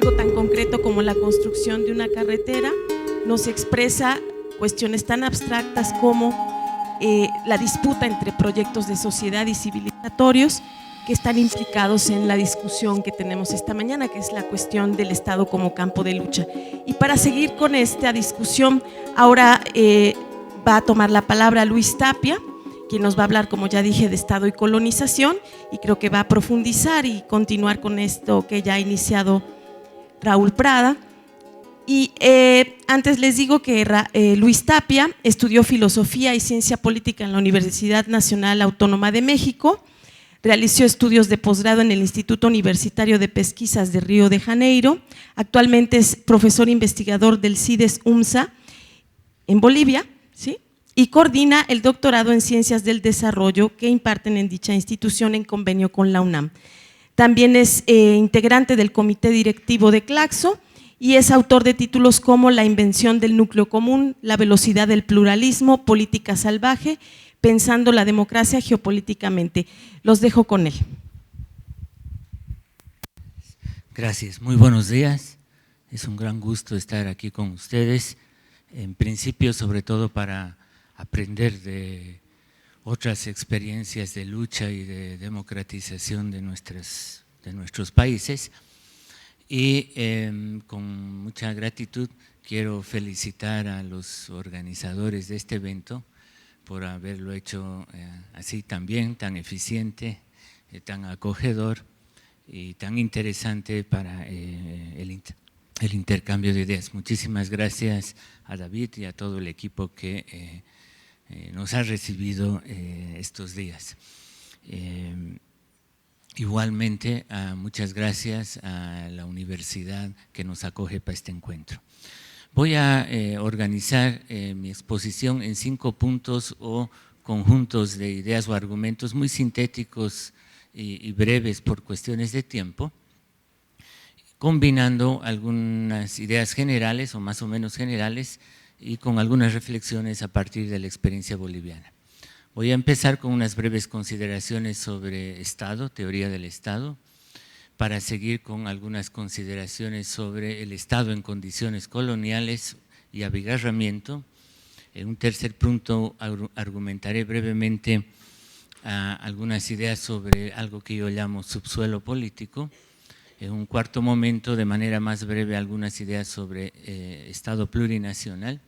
algo tan concreto como la construcción de una carretera, nos expresa cuestiones tan abstractas como la disputa entre proyectos de sociedad y civilizatorios que están implicados en la discusión que tenemos esta mañana, que es la cuestión del Estado como campo de lucha. Y para seguir con esta discusión, ahora va a tomar la palabra Luis Tapia, quien nos va a hablar, como ya dije, de Estado y colonización, y creo que va a profundizar y continuar con esto que ya ha iniciado Raúl Prada. Y antes les digo que Luis Tapia estudió Filosofía y Ciencia Política en la Universidad Nacional Autónoma de México, realizó estudios de posgrado en el Instituto Universitario de Pesquisas de Río de Janeiro, actualmente es profesor investigador del CIDES UMSA en Bolivia, ¿sí? Y coordina el doctorado en Ciencias del Desarrollo que imparten en dicha institución en convenio con la UNAM. También es integrante del comité directivo de Claxo y es autor de títulos como La invención del núcleo común, La velocidad del pluralismo, Política salvaje, Pensando la democracia geopolíticamente. Los dejo con él. Gracias, muy buenos días. Es un gran gusto estar aquí con ustedes. En principio, sobre todo para aprender de otras experiencias de lucha y de democratización de nuestros países. Y con mucha gratitud quiero felicitar a los organizadores de este evento por haberlo hecho así tan bien, tan eficiente, tan acogedor y tan interesante para el intercambio de ideas. Muchísimas gracias a David y a todo el equipo que nos ha recibido estos días. Igualmente, muchas gracias a la universidad que nos acoge para este encuentro. Voy a organizar mi exposición en 5 puntos o conjuntos de ideas o argumentos muy sintéticos y breves por cuestiones de tiempo, combinando algunas ideas generales o más o menos generales y con algunas reflexiones a partir de la experiencia boliviana. Voy a empezar con unas breves consideraciones sobre Estado, teoría del Estado, para seguir con algunas consideraciones sobre el Estado en condiciones coloniales y abigarramiento. En un tercer punto argumentaré brevemente algunas ideas sobre algo que yo llamo subsuelo político. En un cuarto momento, de manera más breve, algunas ideas sobre Estado plurinacional.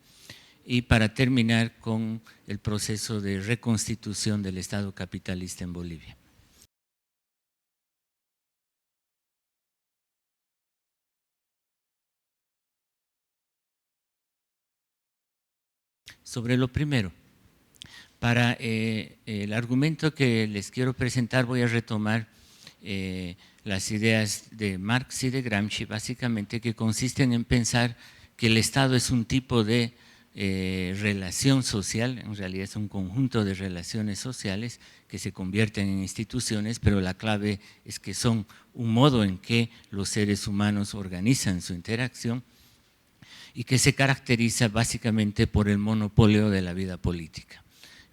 Y para terminar con el proceso de reconstitución del Estado capitalista en Bolivia. Sobre lo primero, para el argumento que les quiero presentar voy a retomar las ideas de Marx y de Gramsci, básicamente, que consisten en pensar que el Estado es un tipo de relación social, en realidad es un conjunto de relaciones sociales que se convierten en instituciones, pero la clave es que son un modo en que los seres humanos organizan su interacción y que se caracteriza básicamente por el monopolio de la vida política.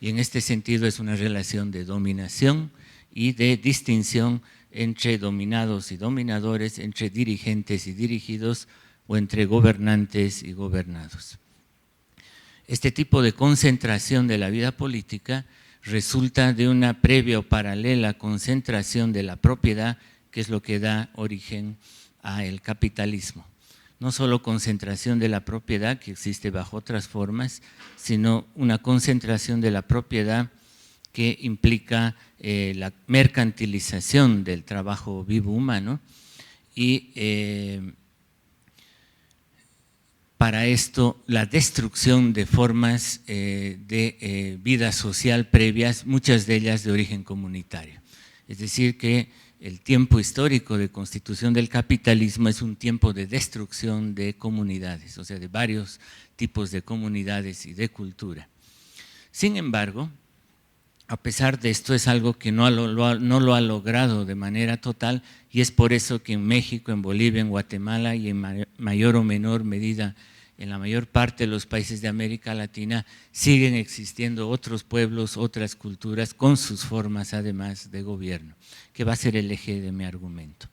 Y en este sentido es una relación de dominación y de distinción entre dominados y dominadores, entre dirigentes y dirigidos o entre gobernantes y gobernados. Este tipo de concentración de la vida política resulta de una previa o paralela concentración de la propiedad, que es lo que da origen al capitalismo. No solo concentración de la propiedad, que existe bajo otras formas, sino una concentración de la propiedad que implica la mercantilización del trabajo vivo humano y para esto la destrucción de formas de vida social previas, muchas de ellas de origen comunitario. Es decir que el tiempo histórico de constitución del capitalismo es un tiempo de destrucción de comunidades, o sea, de varios tipos de comunidades y de cultura. Sin embargo, a pesar de esto, es algo que no lo ha logrado de manera total, y es por eso que en México, en Bolivia, en Guatemala y en mayor o menor medida en la mayor parte de los países de América Latina siguen existiendo otros pueblos, otras culturas con sus formas además de gobierno, que va a ser el eje de mi argumento.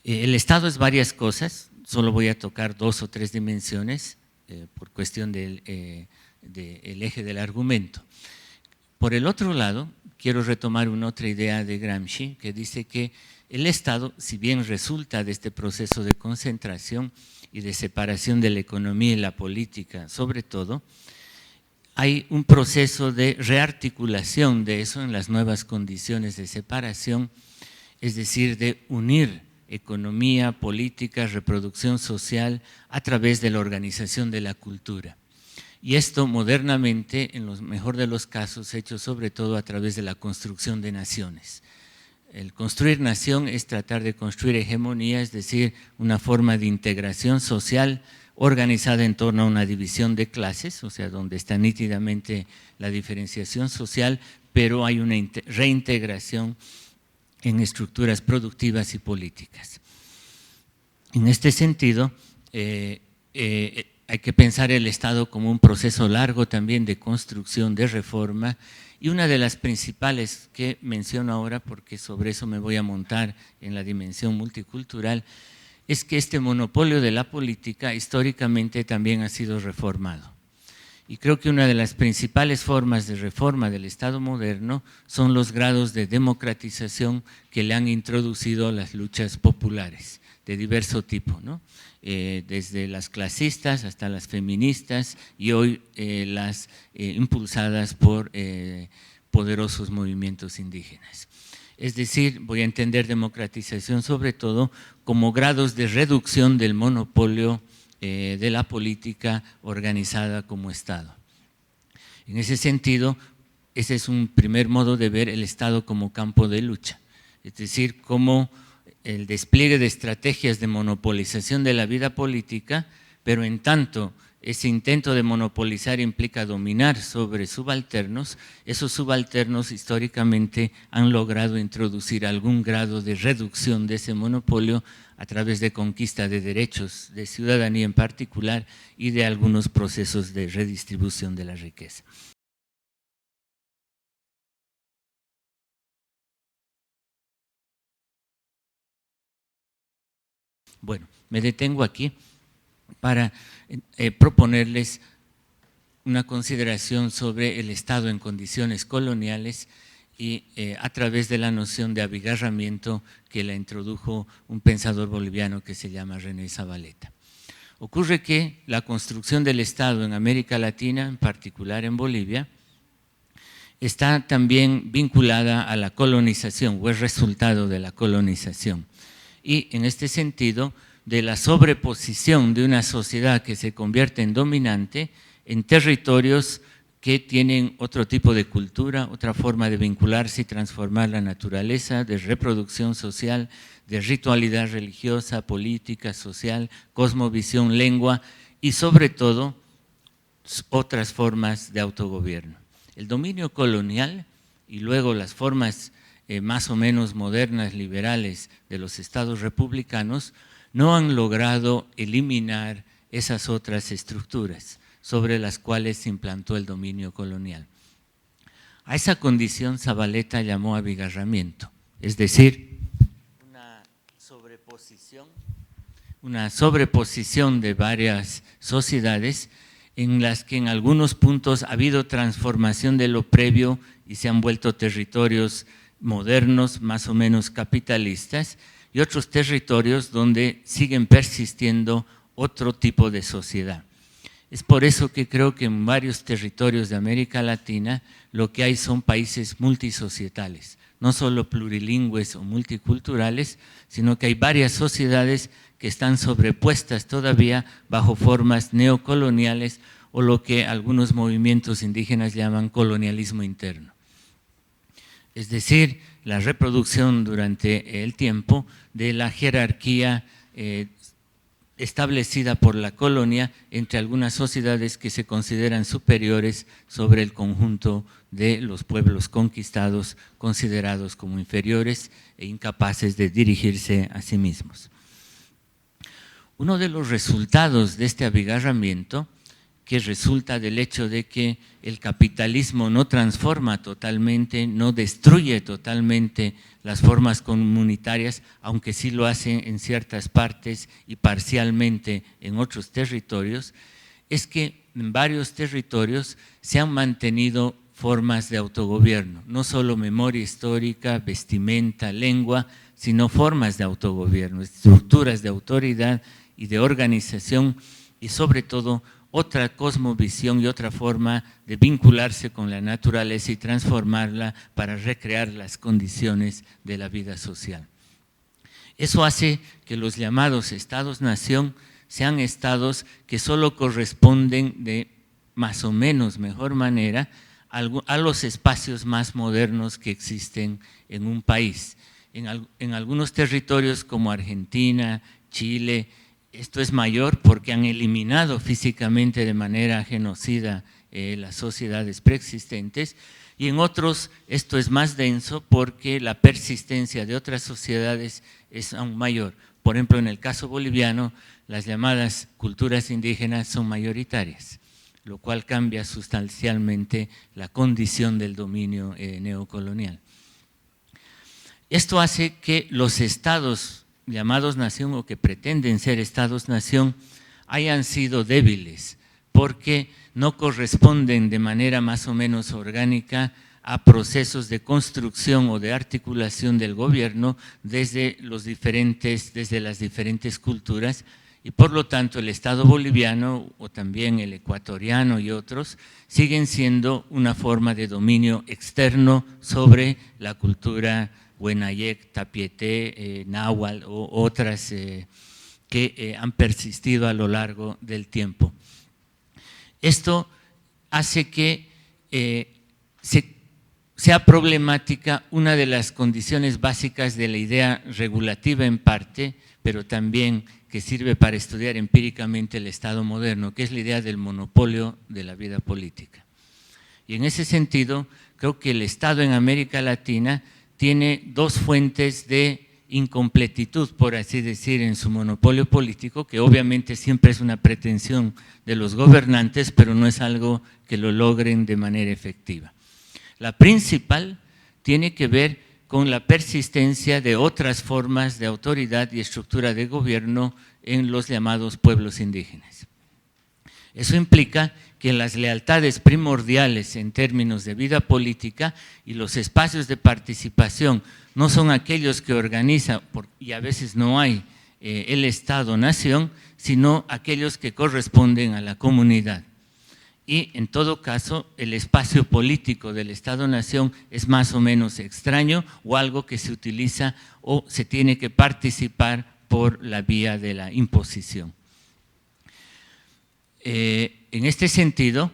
El Estado es varias cosas, solo voy a tocar 2 o 3 dimensiones por cuestión del eje del argumento. Por el otro lado, quiero retomar una otra idea de Gramsci que dice que el Estado, si bien resulta de este proceso de concentración y de separación de la economía y la política, sobre todo, hay un proceso de rearticulación de eso en las nuevas condiciones de separación, es decir, de unir economía, política, reproducción social a través de la organización de la cultura. Y esto modernamente, en lo mejor de los casos, hecho sobre todo a través de la construcción de naciones. El construir nación es tratar de construir hegemonía, es decir, una forma de integración social organizada en torno a una división de clases, o sea, donde está nítidamente la diferenciación social, pero hay una reintegración en estructuras productivas y políticas. En este sentido, hay que pensar el Estado como un proceso largo también de construcción, de reforma, y una de las principales que menciono ahora, porque sobre eso me voy a montar en la dimensión multicultural, es que este monopolio de la política históricamente también ha sido reformado. Y creo que una de las principales formas de reforma del Estado moderno son los grados de democratización que le han introducido las luchas populares de diverso tipo, ¿no? Desde las clasistas hasta las feministas y hoy las impulsadas por poderosos movimientos indígenas. Es decir, voy a entender democratización sobre todo como grados de reducción del monopolio de la política organizada como Estado. En ese sentido, ese es un primer modo de ver el Estado como campo de lucha, es decir, como el despliegue de estrategias de monopolización de la vida política, pero en tanto ese intento de monopolizar implica dominar sobre subalternos, esos subalternos históricamente han logrado introducir algún grado de reducción de ese monopolio a través de conquista de derechos, de ciudadanía en particular y de algunos procesos de redistribución de la riqueza. Bueno, me detengo aquí para proponerles una consideración sobre el Estado en condiciones coloniales y a través de la noción de abigarramiento que la introdujo un pensador boliviano que se llama René Zavaleta. Ocurre que la construcción del Estado en América Latina, en particular en Bolivia, está también vinculada a la colonización o es resultado de la colonización. Y en este sentido, de la sobreposición de una sociedad que se convierte en dominante en territorios que tienen otro tipo de cultura, otra forma de vincularse y transformar la naturaleza, de reproducción social, de ritualidad religiosa, política, social, cosmovisión, lengua y sobre todo otras formas de autogobierno. El dominio colonial y luego las formas más o menos modernas, liberales de los estados republicanos no han logrado eliminar esas otras estructuras sobre las cuales se implantó el dominio colonial. A esa condición Zavaleta llamó abigarramiento, es decir, una sobreposición de varias sociedades en las que en algunos puntos ha habido transformación de lo previo y se han vuelto territorios modernos, más o menos capitalistas, y otros territorios donde siguen persistiendo otro tipo de sociedad. Es por eso que creo que en varios territorios de América Latina lo que hay son países multisocietales, no solo plurilingües o multiculturales, sino que hay varias sociedades que están sobrepuestas todavía bajo formas neocoloniales o lo que algunos movimientos indígenas llaman colonialismo interno. Es decir, la reproducción durante el tiempo de la jerarquía establecida por la colonia entre algunas sociedades que se consideran superiores sobre el conjunto de los pueblos conquistados, considerados como inferiores e incapaces de dirigirse a sí mismos. Uno de los resultados de este abigarramiento que resulta del hecho de que el capitalismo no transforma totalmente, no destruye totalmente las formas comunitarias, aunque sí lo hace en ciertas partes y parcialmente en otros territorios, es que en varios territorios se han mantenido formas de autogobierno, no solo memoria histórica, vestimenta, lengua, sino formas de autogobierno, estructuras de autoridad y de organización y sobre todo otra cosmovisión y otra forma de vincularse con la naturaleza y transformarla para recrear las condiciones de la vida social. Eso hace que los llamados estados-nación sean estados que solo corresponden de más o menos mejor manera a los espacios más modernos que existen en un país. En algunos territorios como Argentina, Chile, esto es mayor porque han eliminado físicamente de manera genocida las sociedades preexistentes, y en otros esto es más denso porque la persistencia de otras sociedades es aún mayor. Por ejemplo, en el caso boliviano, las llamadas culturas indígenas son mayoritarias, lo cual cambia sustancialmente la condición del dominio neocolonial. Esto hace que los estados llamados nación o que pretenden ser estados-nación hayan sido débiles porque no corresponden de manera más o menos orgánica a procesos de construcción o de articulación del gobierno desde las diferentes culturas, y por lo tanto el Estado boliviano o también el ecuatoriano y otros siguen siendo una forma de dominio externo sobre la cultura Huenayec, Tapiete, Náhuatl o otras que han persistido a lo largo del tiempo. Esto hace que sea problemática una de las condiciones básicas de la idea regulativa en parte, pero también que sirve para estudiar empíricamente el Estado moderno, que es la idea del monopolio de la vida política. Y en ese sentido, creo que el Estado en América Latina tiene dos fuentes de incompletitud, por así decir, en su monopolio político, que obviamente siempre es una pretensión de los gobernantes, pero no es algo que lo logren de manera efectiva. La principal tiene que ver con la persistencia de otras formas de autoridad y estructura de gobierno en los llamados pueblos indígenas. Eso implica que las lealtades primordiales en términos de vida política y los espacios de participación no son aquellos que organiza, y a veces no hay, el Estado-nación, sino aquellos que corresponden a la comunidad. Y en todo caso, el espacio político del Estado-nación es más o menos extraño o algo que se utiliza o se tiene que participar por la vía de la imposición. En este sentido,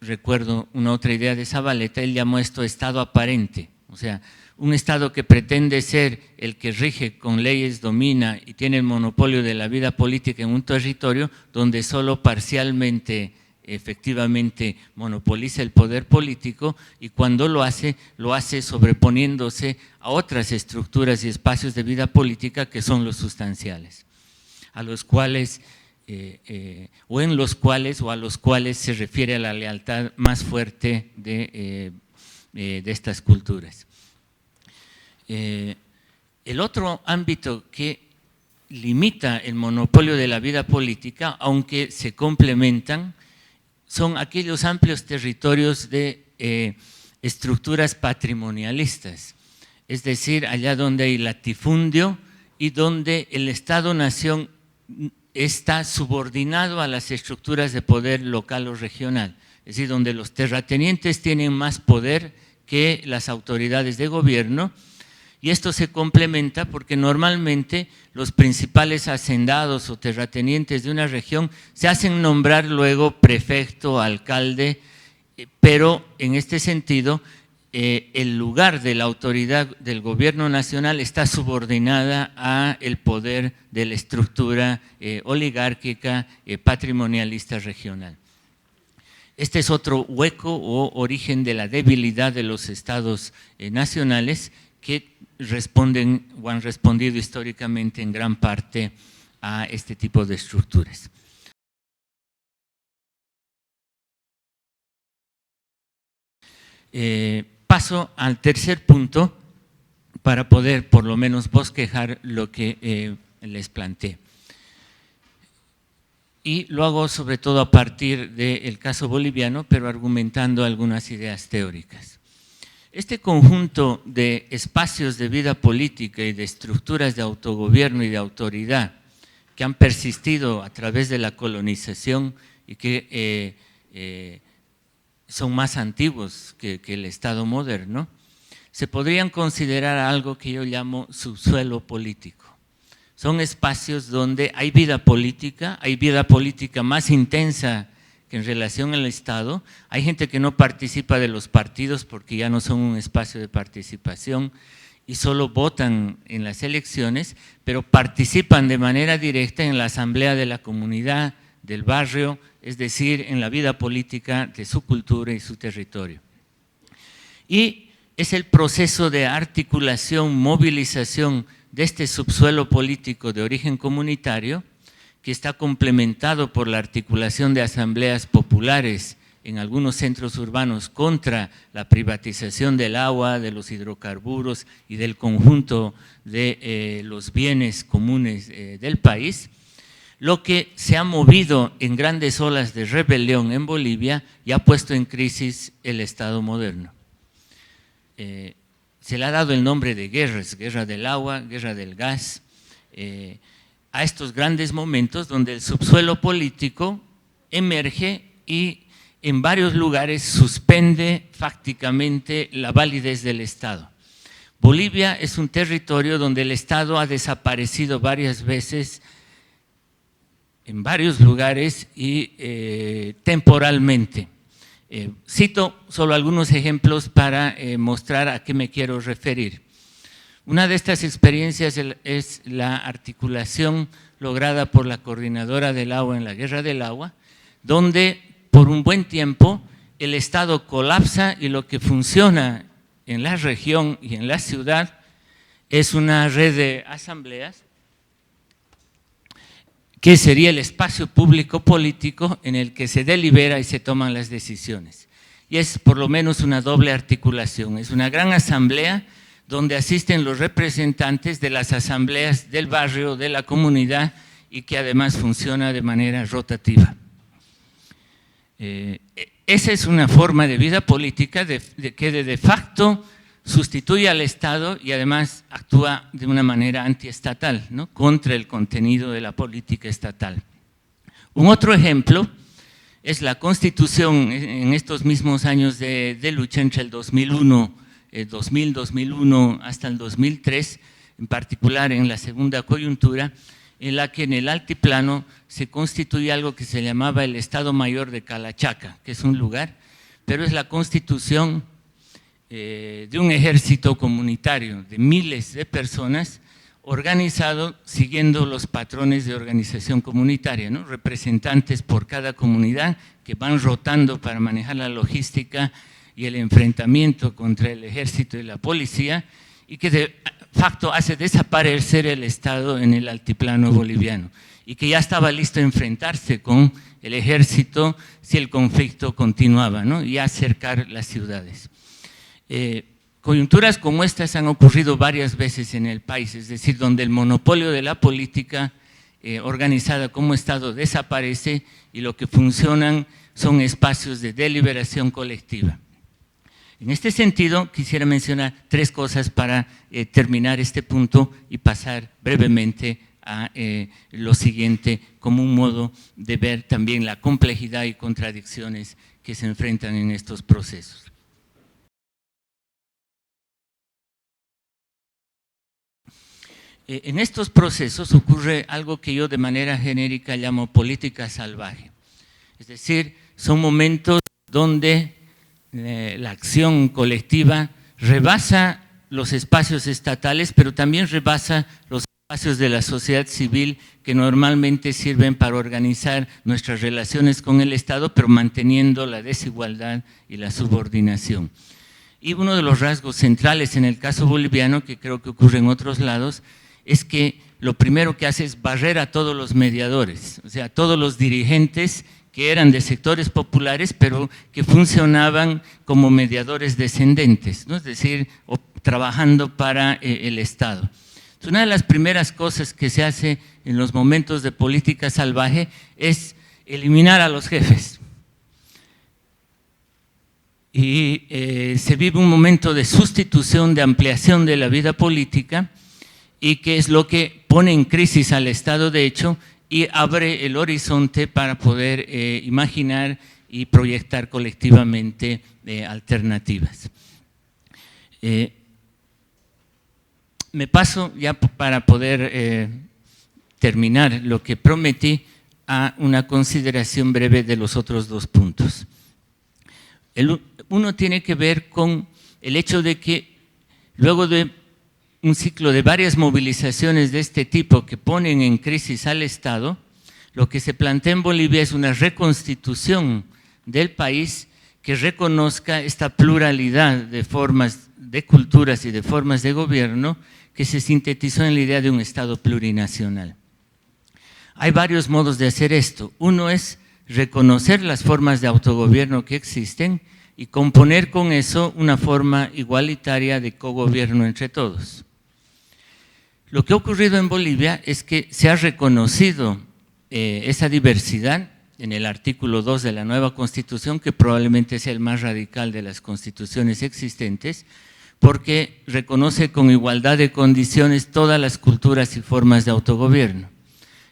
recuerdo una otra idea de Zavaleta, él llamó esto Estado aparente, o sea, un Estado que pretende ser el que rige con leyes, domina y tiene el monopolio de la vida política en un territorio donde solo parcialmente efectivamente monopoliza el poder político, y cuando lo hace sobreponiéndose a otras estructuras y espacios de vida política que son los sustanciales, a los cuales o en los cuales o a los cuales se refiere a la lealtad más fuerte de estas culturas. El otro ámbito que limita el monopolio de la vida política, aunque se complementan, son aquellos amplios territorios de estructuras patrimonialistas, es decir, allá donde hay latifundio y donde el Estado-nación está subordinado a las estructuras de poder local o regional, es decir, donde los terratenientes tienen más poder que las autoridades de gobierno. Y esto se complementa porque normalmente los principales hacendados o terratenientes de una región se hacen nombrar luego prefecto, alcalde, pero en este sentido el lugar de la autoridad del gobierno nacional está subordinada al poder de la estructura oligárquica patrimonialista regional. Este es otro hueco o origen de la debilidad de los estados nacionales que responden o han respondido históricamente en gran parte a este tipo de estructuras. Paso al tercer punto para poder por lo menos bosquejar lo que les planteé. Y lo hago sobre todo a partir del caso boliviano, pero argumentando algunas ideas teóricas. Este conjunto de espacios de vida política y de estructuras de autogobierno y de autoridad que han persistido a través de la colonización y que son más antiguos que el Estado moderno, se podrían considerar algo que yo llamo subsuelo político. Son espacios donde hay vida política más intensa que en relación al Estado. Hay gente que no participa de los partidos porque ya no son un espacio de participación y solo votan en las elecciones, pero participan de manera directa en la asamblea de la comunidad, del barrio, es decir, en la vida política de su cultura y su territorio. Y es el proceso de articulación, movilización de este subsuelo político de origen comunitario, que está complementado por la articulación de asambleas populares en algunos centros urbanos contra la privatización del agua, de los hidrocarburos y del conjunto de los bienes comunes del país, lo que se ha movido en grandes olas de rebelión en Bolivia y ha puesto en crisis el Estado moderno. Se le ha dado el nombre de guerras, guerra del agua, guerra del gas, a estos grandes momentos donde el subsuelo político emerge y en varios lugares suspende fácticamente la validez del Estado. Bolivia es un territorio donde el Estado ha desaparecido varias veces en varios lugares y temporalmente. Cito solo algunos ejemplos para mostrar a qué me quiero referir. Una de estas experiencias es la articulación lograda por la Coordinadora del Agua en la Guerra del Agua, donde por un buen tiempo el Estado colapsa y lo que funciona en la región y en la ciudad es una red de asambleas que sería el espacio público político en el que se delibera y se toman las decisiones. Y es por lo menos una doble articulación, es una gran asamblea donde asisten los representantes de las asambleas del barrio, de la comunidad y que además funciona de manera rotativa. Esa es una forma de vida política que de facto sustituye al Estado y además actúa de una manera antiestatal, ¿no?, contra el contenido de la política estatal. Un otro ejemplo es la Constitución en estos mismos años de lucha entre el 2001 hasta el 2003, en particular en la segunda coyuntura, en la que en el altiplano se constituye algo que se llamaba el Estado Mayor de Calachaca, que es un lugar, pero es la constitución de un ejército comunitario de miles de personas organizado siguiendo los patrones de organización comunitaria, ¿no?, representantes por cada comunidad que van rotando para manejar la logística y el enfrentamiento contra el ejército y la policía, y que de facto hace desaparecer el Estado en el altiplano boliviano y que ya estaba listo a enfrentarse con el ejército si el conflicto continuaba, ¿no?, y a acercar las ciudades. Coyunturas como estas han ocurrido varias veces en el país, es decir, donde el monopolio de la política organizada como Estado desaparece y lo que funcionan son espacios de deliberación colectiva. En este sentido, quisiera mencionar tres cosas para terminar este punto y pasar brevemente a lo siguiente como un modo de ver también la complejidad y contradicciones que se enfrentan en estos procesos. En estos procesos ocurre algo que yo de manera genérica llamo política salvaje. Es decir, son momentos donde la acción colectiva rebasa los espacios estatales, pero también rebasa los espacios de la sociedad civil que normalmente sirven para organizar nuestras relaciones con el Estado, pero manteniendo la desigualdad y la subordinación. Y uno de los rasgos centrales en el caso boliviano, que creo que ocurre en otros lados, es que lo primero que hace es barrer a todos los mediadores, o sea, a todos los dirigentes que eran de sectores populares, pero que funcionaban como mediadores descendentes, ¿no? Es decir, trabajando para el Estado. Entonces, una de las primeras cosas que se hace en los momentos de política salvaje es eliminar a los jefes. Y se vive un momento de sustitución, de ampliación de la vida política, y que es lo que pone en crisis al Estado de hecho y abre el horizonte para poder imaginar y proyectar colectivamente alternativas. Me paso ya para poder terminar lo que prometí a una consideración breve de los otros dos puntos. Uno tiene que ver con el hecho de que luego de un ciclo de varias movilizaciones de este tipo que ponen en crisis al Estado, lo que se plantea en Bolivia es una reconstitución del país que reconozca esta pluralidad de formas, de culturas y de formas de gobierno que se sintetizó en la idea de un Estado plurinacional. Hay varios modos de hacer esto. Uno es reconocer las formas de autogobierno que existen y componer con eso una forma igualitaria de cogobierno entre todos. Lo que ha ocurrido en Bolivia es que se ha reconocido esa diversidad en el artículo 2 de la nueva Constitución, que probablemente sea el más radical de las constituciones existentes, porque reconoce con igualdad de condiciones todas las culturas y formas de autogobierno.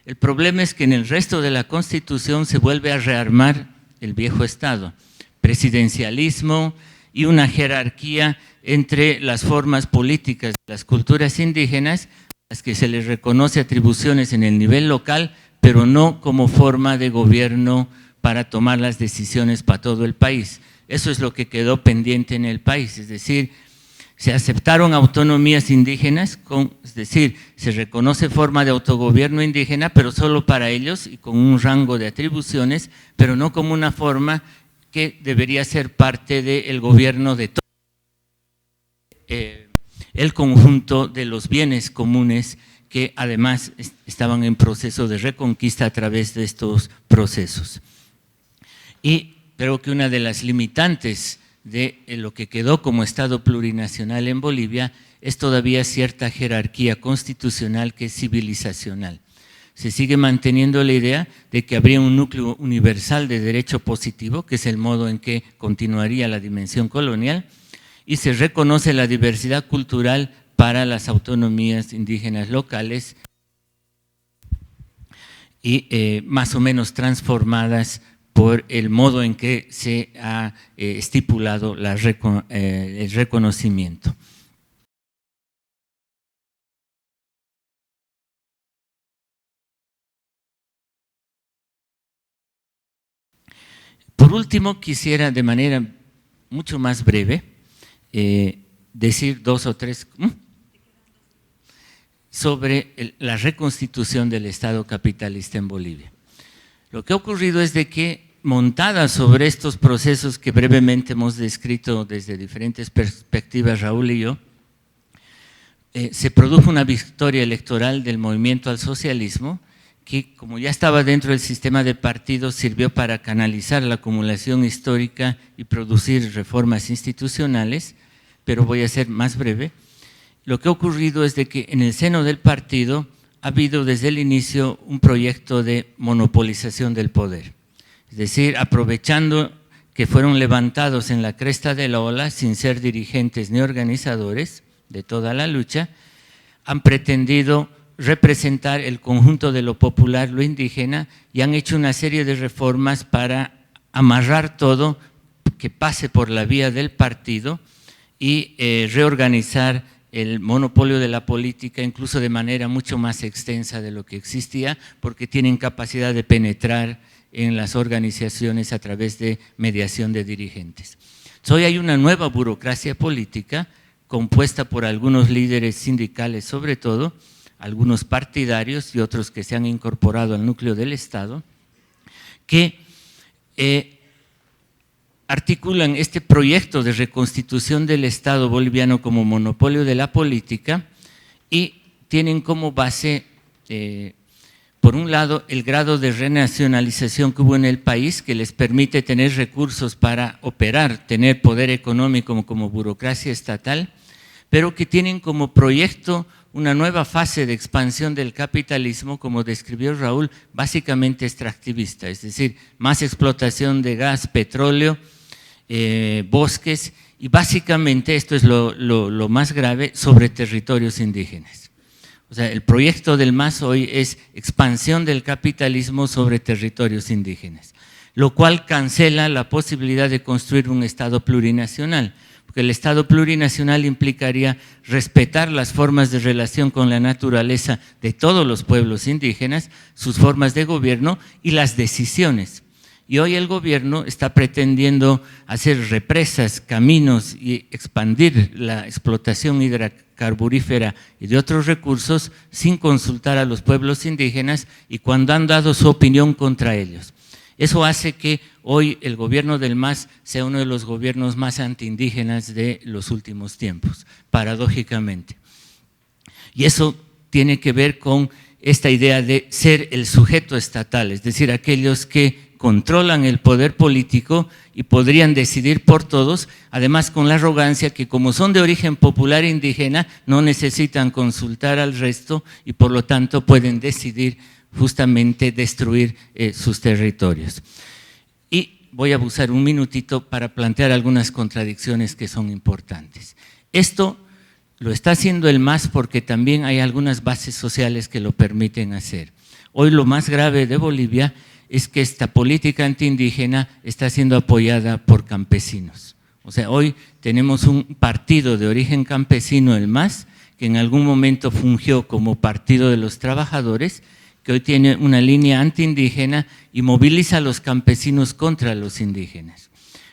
El problema es que en el resto de la Constitución se vuelve a rearmar el viejo Estado, presidencialismo y una jerarquía entre las formas políticas de las culturas indígenas, a las que se les reconoce atribuciones en el nivel local, pero no como forma de gobierno para tomar las decisiones para todo el país. Eso es lo que quedó pendiente en el país, es decir, se aceptaron autonomías indígenas, es decir, se reconoce forma de autogobierno indígena, pero solo para ellos y con un rango de atribuciones, pero no como una forma que debería ser parte del gobierno de todo el conjunto de los bienes comunes que además estaban en proceso de reconquista a través de estos procesos. Y creo que una de las limitantes de lo que quedó como Estado plurinacional en Bolivia es todavía cierta jerarquía constitucional que es civilizacional. Se sigue manteniendo la idea de que habría un núcleo universal de derecho positivo, que es el modo en que continuaría la dimensión colonial, y se reconoce la diversidad cultural para las autonomías indígenas locales y más o menos transformadas por el modo en que se ha estipulado el reconocimiento. Por último, quisiera de manera mucho más breve decir dos o tres sobre la reconstitución del Estado capitalista en Bolivia. Lo que ha ocurrido es de que, montada sobre estos procesos que brevemente hemos descrito desde diferentes perspectivas Raúl y yo, se produjo una victoria electoral del movimiento al socialismo que, como ya estaba dentro del sistema de partidos, sirvió para canalizar la acumulación histórica y producir reformas institucionales, pero voy a ser más breve. Lo que ha ocurrido es de que en el seno del partido ha habido desde el inicio un proyecto de monopolización del poder. Es decir, aprovechando que fueron levantados en la cresta de la ola sin ser dirigentes ni organizadores de toda la lucha, han pretendido representar el conjunto de lo popular, lo indígena, y han hecho una serie de reformas para amarrar todo, que pase por la vía del partido y reorganizar el monopolio de la política, incluso de manera mucho más extensa de lo que existía, porque tienen capacidad de penetrar en las organizaciones a través de mediación de dirigentes. Hoy hay una nueva burocracia política compuesta por algunos líderes sindicales sobre todo, algunos partidarios y otros que se han incorporado al núcleo del Estado, que articulan este proyecto de reconstitución del Estado boliviano como monopolio de la política y tienen como base por un lado, el grado de renacionalización que hubo en el país, que les permite tener recursos para operar, tener poder económico como burocracia estatal, pero que tienen como proyecto una nueva fase de expansión del capitalismo, como describió Raúl, básicamente extractivista, es decir, más explotación de gas, petróleo, bosques, y básicamente, esto es lo más grave, sobre territorios indígenas. O sea, el proyecto del MAS hoy es expansión del capitalismo sobre territorios indígenas, lo cual cancela la posibilidad de construir un Estado plurinacional, porque el Estado plurinacional implicaría respetar las formas de relación con la naturaleza de todos los pueblos indígenas, sus formas de gobierno y las decisiones. Y hoy el gobierno está pretendiendo hacer represas, caminos y expandir la explotación hidrocarburífera y de otros recursos sin consultar a los pueblos indígenas y cuando han dado su opinión contra ellos. Eso hace que hoy el gobierno del MAS sea uno de los gobiernos más antiindígenas de los últimos tiempos, paradójicamente. Y eso tiene que ver con esta idea de ser el sujeto estatal, es decir, aquellos que controlan el poder político y podrían decidir por todos, además con la arrogancia que como son de origen popular indígena, no necesitan consultar al resto y por lo tanto pueden decidir justamente destruir sus territorios. Y voy a usar un minutito para plantear algunas contradicciones que son importantes. Esto lo está haciendo el MAS porque también hay algunas bases sociales que lo permiten hacer. Hoy lo más grave de Bolivia es que esta política antiindígena está siendo apoyada por campesinos. O sea, hoy tenemos un partido de origen campesino, el MAS, que en algún momento fungió como partido de los trabajadores, que hoy tiene una línea antiindígena y moviliza a los campesinos contra los indígenas.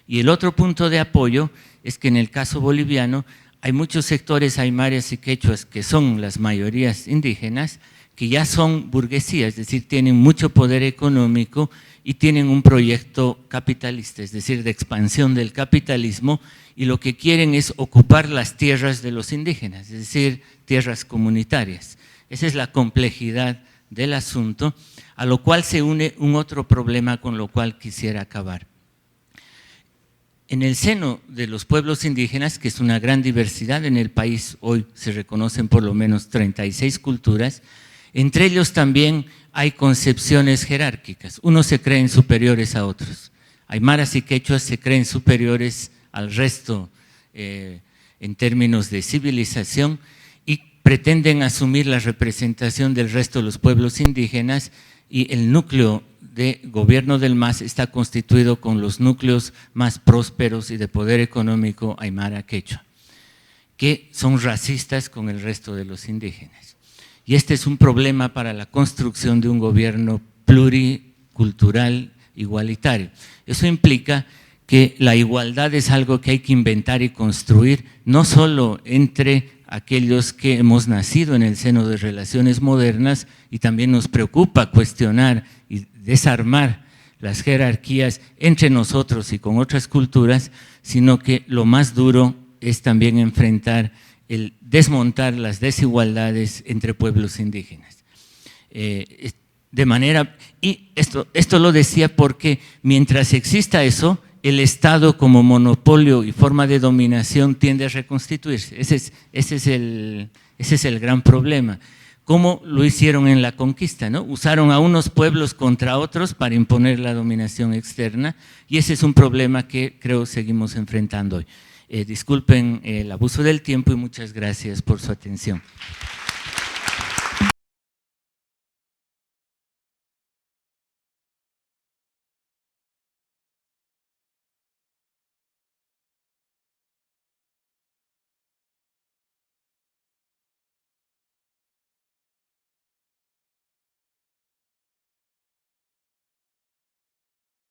Y el otro punto de apoyo es que en el caso boliviano hay muchos sectores aymaras y quechuas que son las mayorías indígenas, que ya son burguesía, es decir, tienen mucho poder económico y tienen un proyecto capitalista, es decir, de expansión del capitalismo, y lo que quieren es ocupar las tierras de los indígenas, es decir, tierras comunitarias. Esa es la complejidad del asunto, a lo cual se une un otro problema con lo cual quisiera acabar. En el seno de los pueblos indígenas, que es una gran diversidad en el país, hoy se reconocen por lo menos 36 culturas, entre ellos también hay concepciones jerárquicas. Unos se creen superiores a otros. Aymaras y quechuas se creen superiores al resto en términos de civilización y pretenden asumir la representación del resto de los pueblos indígenas, y el núcleo de gobierno del MAS está constituido con los núcleos más prósperos y de poder económico aymara quechua, que son racistas con el resto de los indígenas. Y este es un problema para la construcción de un gobierno pluricultural igualitario. Eso implica que la igualdad es algo que hay que inventar y construir, no solo entre aquellos que hemos nacido en el seno de relaciones modernas, y también nos preocupa cuestionar y desarmar las jerarquías entre nosotros y con otras culturas, sino que lo más duro es también enfrentar el desmontar las desigualdades entre pueblos indígenas. De manera, y esto lo decía porque mientras exista eso, el Estado como monopolio y forma de dominación tiende a reconstituirse. Ese es el gran problema. ¿Cómo lo hicieron en la conquista, ¿no? Usaron a unos pueblos contra otros para imponer la dominación externa, y ese es un problema que creo seguimos enfrentando hoy. Disculpen el abuso del tiempo y muchas gracias por su atención.